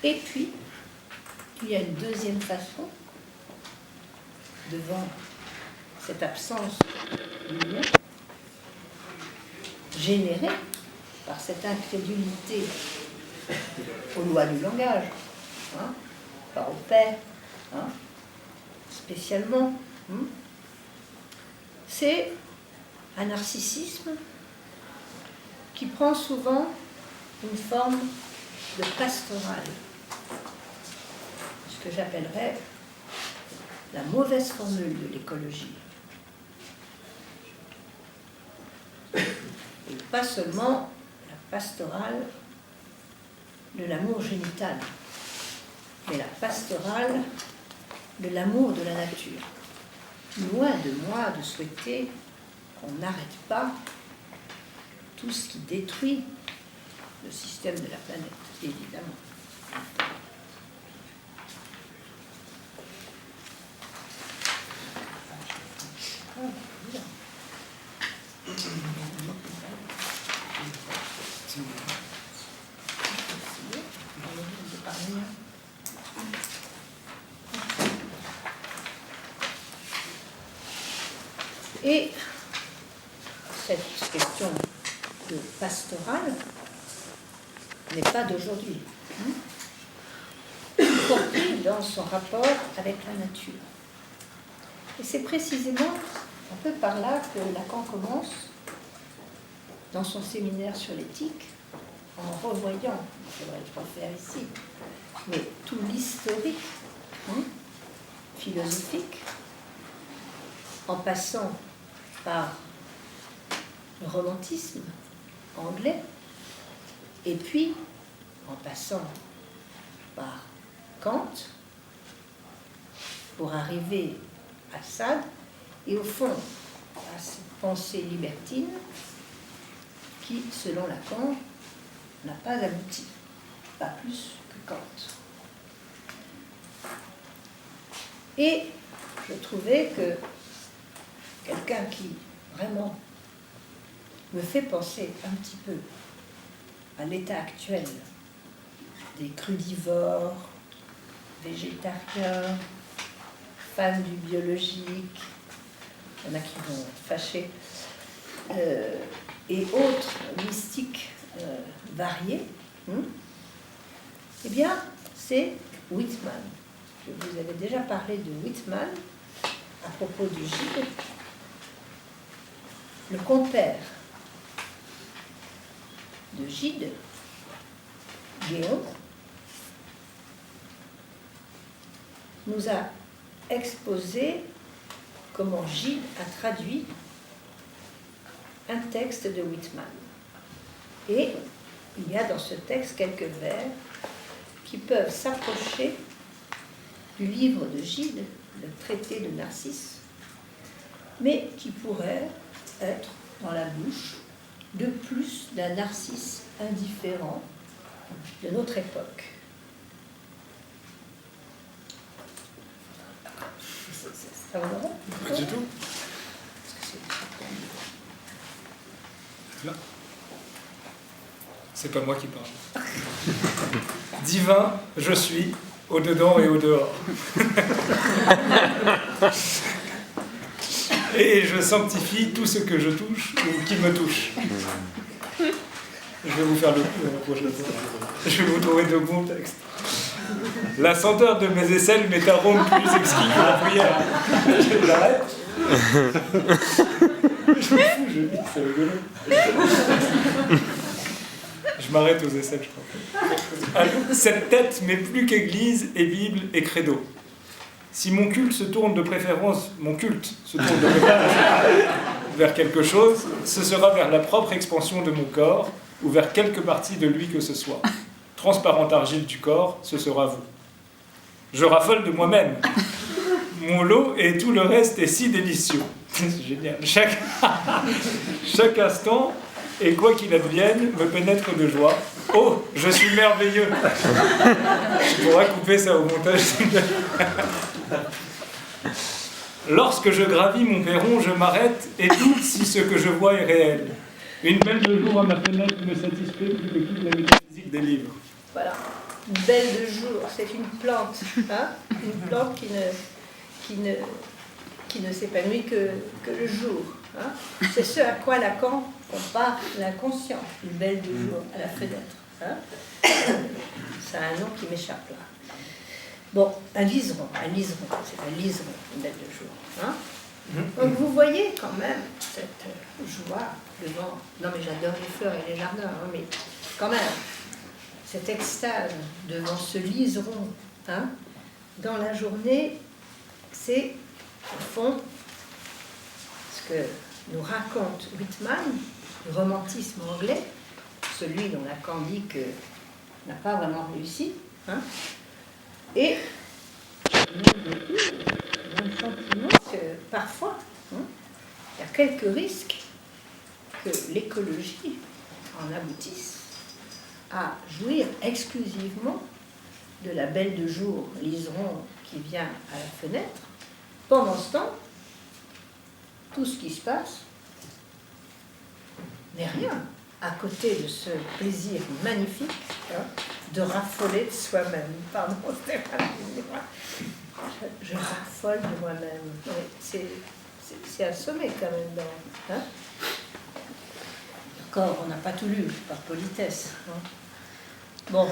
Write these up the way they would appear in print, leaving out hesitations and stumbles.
Et puis, il y a une deuxième façon, devant cette absence de lien, générée par cette incrédulité aux lois du langage, hein, par au père, hein, spécialement, c'est un narcissisme qui prend souvent une forme de pastoral, ce que j'appellerais la mauvaise formule de l'écologie. Et pas seulement la pastorale de l'amour génital, mais la pastorale de l'amour de la nature. Loin de moi de souhaiter qu'on n'arrête pas tout ce qui détruit le système de la planète, évidemment. Et cette question de pastorale n'est pas d'aujourd'hui, y compris dans son rapport avec la nature. Et c'est précisément un peu par là que Lacan commence dans son séminaire sur l'éthique, en revoyant, c'est vrai que je peux faire ici, mais tout l'historique philosophique, en passant par le romantisme anglais, et puis en passant par Kant, pour arriver à Sade, et au fond à cette pensée libertine qui, selon Lacan, n'a pas abouti, pas plus que Kant. Et je trouvais que quelqu'un qui vraiment me fait penser un petit peu à l'état actuel des crudivores, végétariens, fans du biologique, il y en a qui vont être fâchés, et autres mystiques variés, eh bien, c'est Whitman. Je vous avais déjà parlé de Whitman à propos du Gide. Le compère de Gide, Guéon, nous a exposé comment Gide a traduit un texte de Whitman. Et il y a dans ce texte quelques vers qui peuvent s'approcher du livre de Gide, le traité de Narcisse, mais qui pourraient être dans la bouche de plus d'un Narcisse indifférent de notre époque. Ça va, Laurent ? Pas du tout. Là. C'est pas moi qui parle. Divin, je suis, au dedans et au dehors. Et je sanctifie tout ce que je touche ou qui me touche. Je vais vous faire le coup la prochaine fois. Je vais vous trouver de bons textes. La senteur de mes aisselles m'est arôme plus exquis que la prière. J'arrête. Je me fous, je dis, c'est rigolo. Je m'arrête aux aisselles, je crois. Cette tête m'est plus qu'église et Bible et credo. Si mon culte se tourne de préférence, vers quelque chose, ce sera vers la propre expansion de mon corps ou vers quelque partie de lui que ce soit. Transparente argile du corps, ce sera vous. Je raffole de moi-même. Mon lot et tout le reste est si délicieux. C'est génial. Chaque instant, et quoi qu'il advienne, me pénètre de joie. Oh, je suis merveilleux. Tu pourras couper ça au montage. Lorsque je gravis mon perron, je m'arrête et doute si ce que je vois est réel. Une belle de jour à ma fenêtre me satisfait plus que toute la métaphysique des livres. Voilà. une belle de jour, c'est une plante, hein, une plante qui ne s'épanouit que le jour. Hein. C'est ce à quoi Lacan compare l'inconscient, une belle de jour à la fenêtre. Hein. Ça a un nom qui m'échappe là. Bon, un liseron, c'est un liseron, une belle de jour. Hein. Donc vous voyez quand même cette joie devant. Non mais j'adore les fleurs et les jardins, hein, mais quand même, cette extase devant ce liseron, hein, dans la journée, c'est au fond ce que nous raconte Whitman, le romantisme anglais, celui dont Lacan dit que n'a pas vraiment réussi, hein, et le sentiment que parfois, hein, il y a quelques risques que l'écologie en aboutisse à jouir exclusivement de la belle de jour, liseron qui vient à la fenêtre. Pendant ce temps, tout ce qui se passe n'est rien à côté de ce plaisir magnifique, hein, de raffoler de soi-même. Pardon, Stéphane, je raffole de moi-même. C'est assommé quand même dans... Hein. D'accord, on n'a pas tout lu, par politesse. Hein. Bon.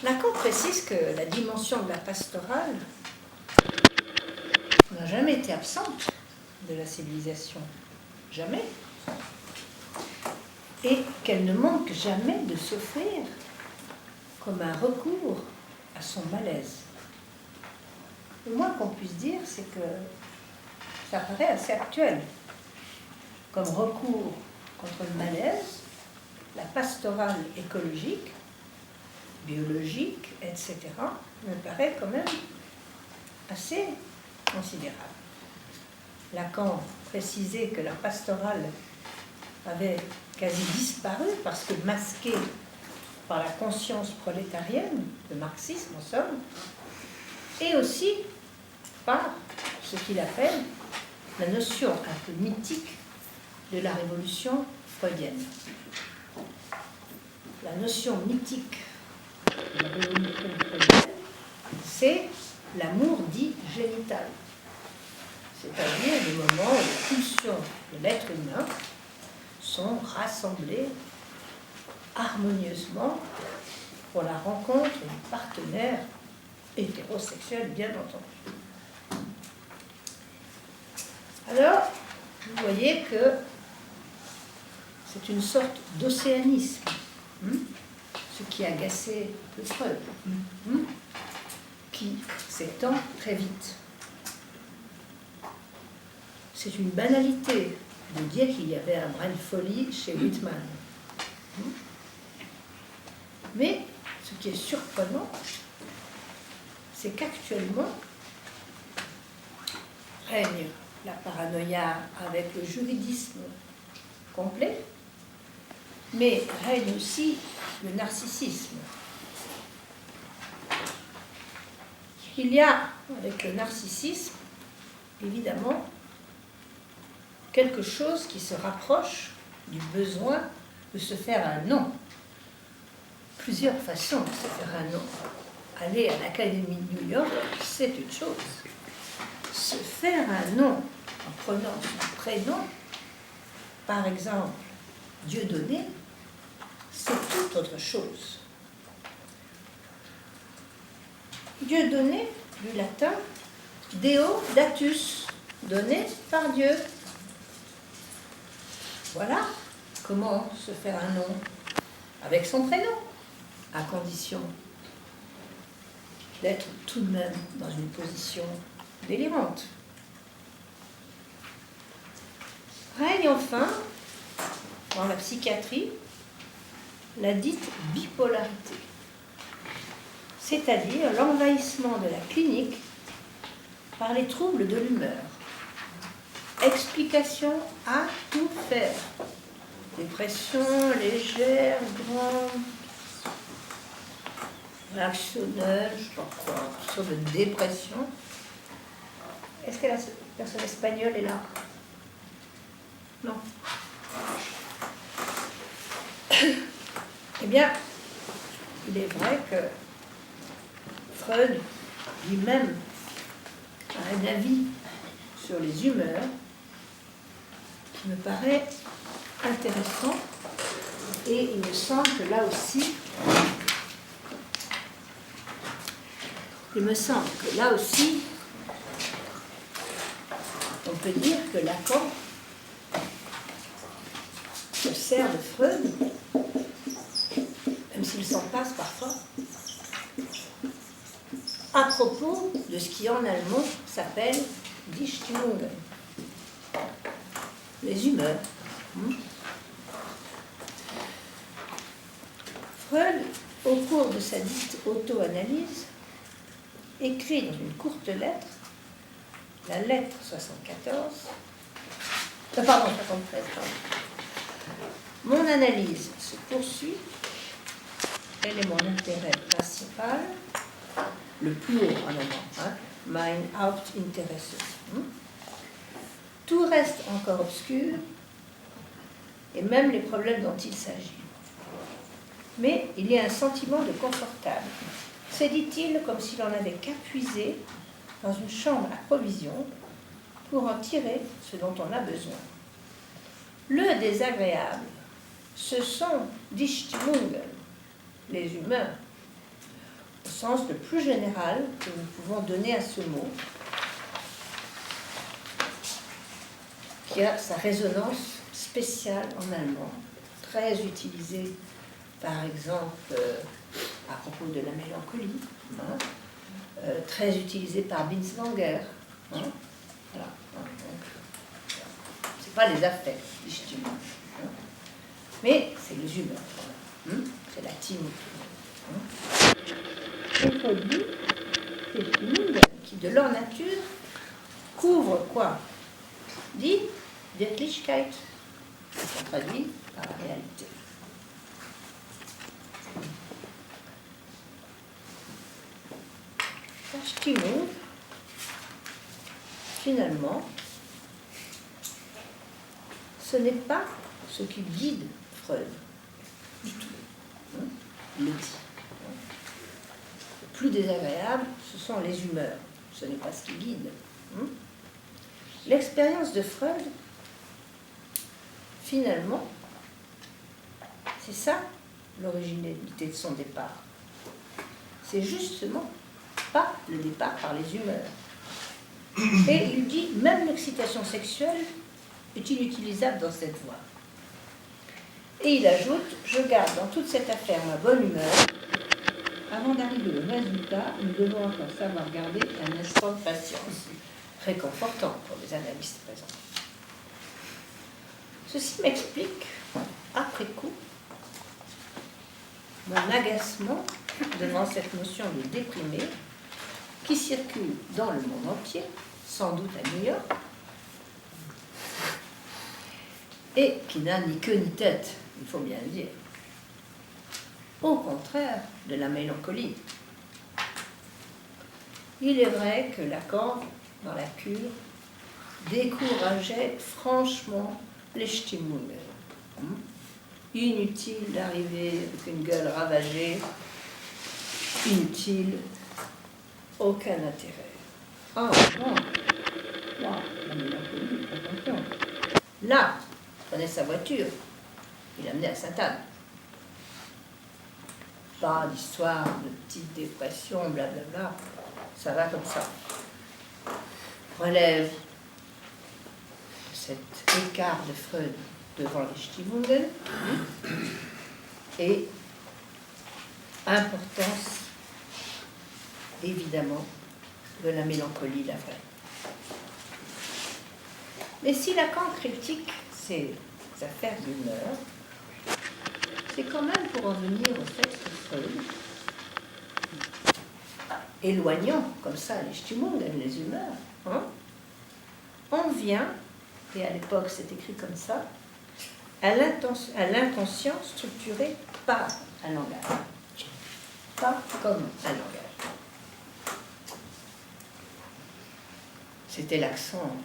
Lacan précise que la dimension de la pastorale n'a jamais été absente de la civilisation. Jamais. Et qu'elle ne manque jamais de s'offrir comme un recours à son malaise. Le moins qu'on puisse dire, c'est que ça paraît assez actuel. Comme recours contre le malaise, la pastorale écologique, biologique, etc., me paraît quand même assez considérable. Lacan précisait que la pastorale avait quasi disparu parce que masquée par la conscience prolétarienne, le marxisme en somme, et aussi par ce qu'il appelle la notion un peu mythique de la révolution freudienne. La notion mythique de la révolution freudienne, c'est l'amour dit génital, c'est-à-dire le moment où les pulsions de l'être humain sont rassemblées harmonieusement pour la rencontre du partenaire hétérosexuel, bien entendu. Alors, vous voyez que c'est une sorte d'océanisme, ce qui agaçait le Freud, qui s'étend très vite. C'est une banalité de dire qu'il y avait un brin de folie chez Whitman. Mais ce qui est surprenant, c'est qu'actuellement règne la paranoïa avec le juridisme complet, mais règne aussi le narcissisme. Il y a, avec le narcissisme, évidemment, quelque chose qui se rapproche du besoin de se faire un nom. Plusieurs façons de se faire un nom. Aller à l'Académie de New York, c'est une chose. Se faire un nom en prenant son prénom, par exemple, Dieudonné, c'est tout autre chose. Dieudonné, du latin, Deo datus, donné par Dieu. Voilà comment se faire un nom avec son prénom, à condition d'être tout de même dans une position délirante. Règne enfin, dans la psychiatrie, la dite bipolarité, c'est-à-dire l'envahissement de la clinique par les troubles de l'humeur. Explication à tout faire. Dépression légère, grande, réactionnelle, je ne sais pas quoi, une sorte de dépression. Est-ce que la personne espagnole est là? Non. Eh bien, il est vrai que Freud lui-même a un avis sur les humeurs qui me paraît intéressant, et il me semble que là aussi, on peut dire que Lacan se sert de Freud, même s'il s'en passe parfois, à propos de ce qui en allemand s'appelle die Stimmungen, les humeurs. Freud, au cours de sa dite auto-analyse, écrit dans une courte lettre, la lettre 73, pardon. Mon analyse se poursuit, elle est mon intérêt principal, le plus haut en allemand, mein Hauptinteresse. Tout reste encore obscur, et même les problèmes dont il s'agit. Mais il y a un sentiment de confortable. C'est, dit-il, comme si l'on n'avait qu'à puiser dans une chambre à provisions pour en tirer ce dont on a besoin. Le désagréable, ce sont die Stimmungen, les humeurs, au sens le plus général que nous pouvons donner à ce mot, qui a sa résonance spéciale en allemand, très utilisée par exemple à propos de la mélancolie, très utilisée par Binswanger. Voilà. C'est pas les affects, justement, mais c'est les humeurs. C'est la timide. Et Freud dit, ces Stimmungen qui, de leur nature, couvrent quoi? Dit Wirklichkeit, on traduit par la réalité. La Stimmung, finalement, ce n'est pas ce qui guide Freud du tout. Il le dit. Le plus désagréable, ce sont les humeurs. Ce n'est pas ce qui guide. L'expérience de Freud, finalement, c'est ça l'originalité de son départ. C'est justement pas le départ par les humeurs. Et il dit, même l'excitation sexuelle est inutilisable dans cette voie. Et il ajoute, je garde dans toute cette affaire ma bonne humeur. Avant d'arriver au résultat, nous devons encore savoir garder un instant de patience. Réconfortant pour les analystes présents. Ceci m'explique, après coup, mon agacement devant cette notion de déprimé qui circule dans le monde entier, sans doute à New York, et qui n'a ni queue ni tête, il faut bien le dire. Au contraire de la mélancolie. Il est vrai que Lacan, dans la cure, décourageait franchement les Stimmungen. Inutile d'arriver avec une gueule ravagée, inutile, aucun intérêt. Ah non, la mélancolie, attention. Là, il prenait sa voiture, il l'amenait à Sainte-Anne. Pas d'histoire de petite dépression, blablabla, ça va comme ça. Relève cet écart de Freud devant les Stimmungen et importance, évidemment, de la mélancolie, la vraie. Mais si Lacan critique ces affaires d'humeur, c'est quand même pour en venir au fait que Freud, éloignant comme ça les Stimmungen, les humeurs, on vient, et à l'époque c'est écrit comme ça, à l'inconscient structuré par un langage, pas comme un langage. C'était l'accent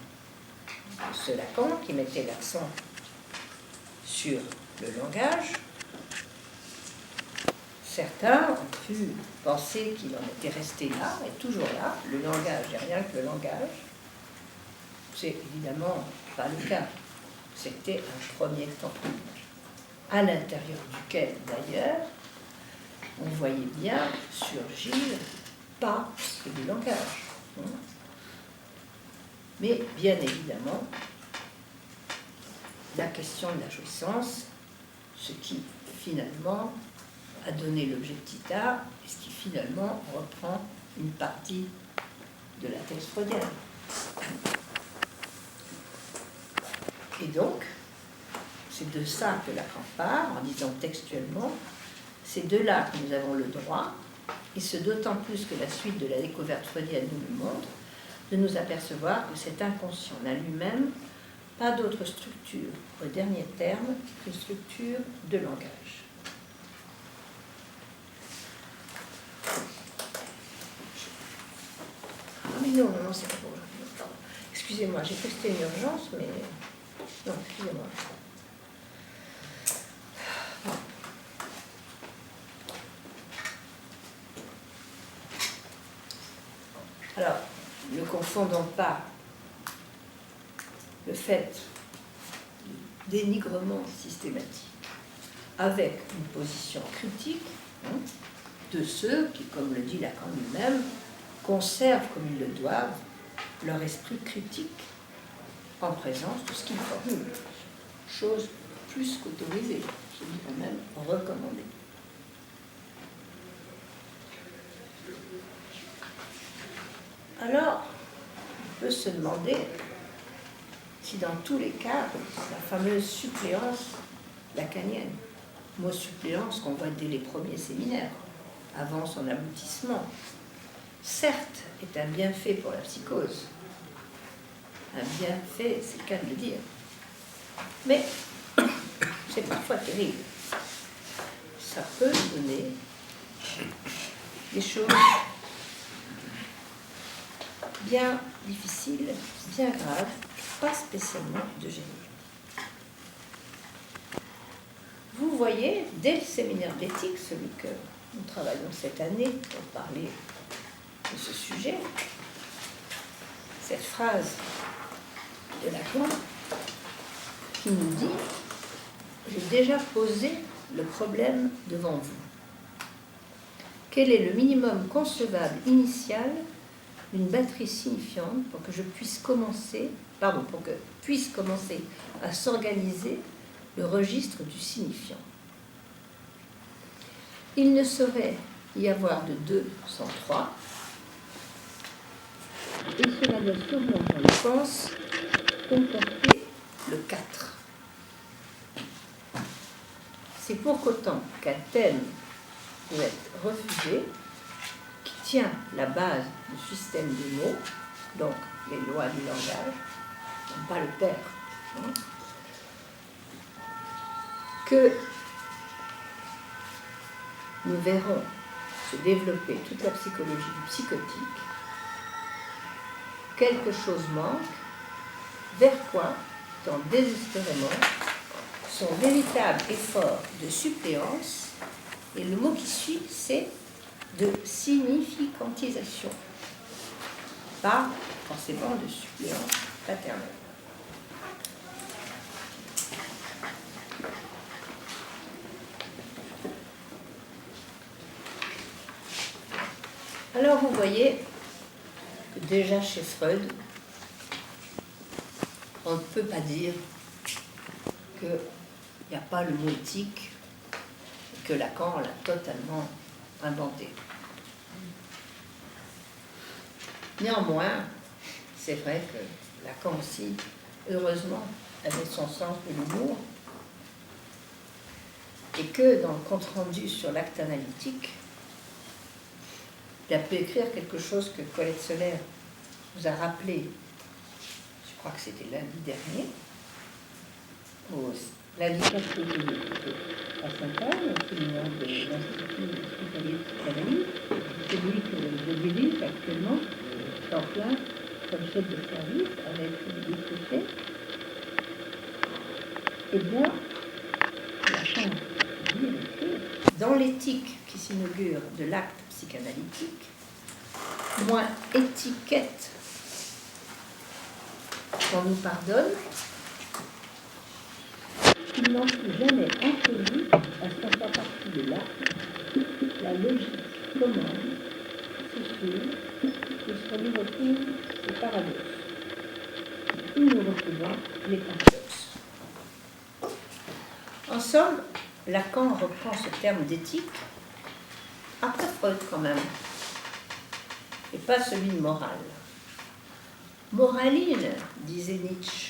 de ce Lacan qui mettait l'accent sur le langage, certains ont pu penser qu'il en était resté là, et toujours là, le langage, et rien que le langage. C'est évidemment pas le cas. C'était un premier temps, à l'intérieur duquel, d'ailleurs, on voyait bien surgir pas que du langage. Mais bien évidemment, la question de la jouissance, ce qui finalement a donné l'objet de Tita, et ce qui finalement reprend une partie de la thèse freudienne. Et donc, c'est de ça que Lacan part, en disant textuellement, c'est de là que nous avons le droit, et ce d'autant plus que la suite de la découverte freudienne nous le montre, de nous apercevoir que cet inconscient n'a lui-même pas d'autre structure, au dernier terme, que structure de langage. Ah mais non, c'est pas pour aujourd'hui. Pardon. Excusez-moi, j'ai cru que c'était une urgence, mais... Non, excusez-moi. Alors, ne confondons pas le fait du dénigrement systématique avec une position critique de ceux qui, comme le dit Lacan lui-même, conservent comme ils le doivent leur esprit critique en présence de ce qu'ils formulent. Chose plus qu'autorisée, je dirais même recommandée. Alors, on peut se demander si dans tous les cas, la fameuse suppléance lacanienne, mot suppléance qu'on voit dès les premiers séminaires, avant son aboutissement, certes est un bienfait pour la psychose, un bienfait, c'est le cas de le dire, mais c'est parfois terrible. Ça peut donner des choses bien difficiles, bien graves, pas spécialement de génie. Vous voyez, dès le séminaire d'éthique, celui que nous travaillons cette année pour parler de ce sujet, cette phrase de Lacan qui nous dit « J'ai déjà posé le problème devant vous. Quel est le minimum concevable initial d'une batterie signifiante pour que puisse commencer à s'organiser le registre du signifiant. Il ne saurait y avoir de 2 sans 3, et cela doit sûrement, je pense, comporter le 4. C'est pour qu'autant qu'un thème peut être refusé, qui tient la base du système des mots, donc les lois du langage, non pas le père, que nous verrons se développer toute la psychologie du psychotique, quelque chose manque, vers quoi tend désespérément son véritable effort de suppléance, et le mot qui suit, c'est de significantisation, pas forcément de suppléance paternelle. Alors vous voyez que déjà chez Freud, on ne peut pas dire qu'il n'y a pas le mot éthique, que Lacan l'a totalement inventé. Néanmoins, c'est vrai que Lacan aussi, heureusement, avait son sens de l'humour, et que dans le compte-rendu sur l'acte analytique, il a pu écrire quelque chose que Colette Soler nous a rappelé, je crois que c'était lundi dernier, lundi 4 février à Saint-Anne, au séminaire de l'Institut hospitalier de psychanalyse, celui que je dirige actuellement, en plein, comme chef de service, avec Philippe Fouché. Eh bien, la chance de dire dans l'éthique qui s'inaugure de l'acte psychanalytique, moins étiquette qu'on nous pardonne, il n'en fut jamais entendu à ce qu'on soit partie de l'acte, la logique commande, c'est sûr, puisqu'on y retrouve ces paradoxes. Où nous retrouvons les paradoxes. En somme, Lacan reprend ce terme d'éthique, après Freud quand même, et pas celui de morale. Moraline, disait Nietzsche,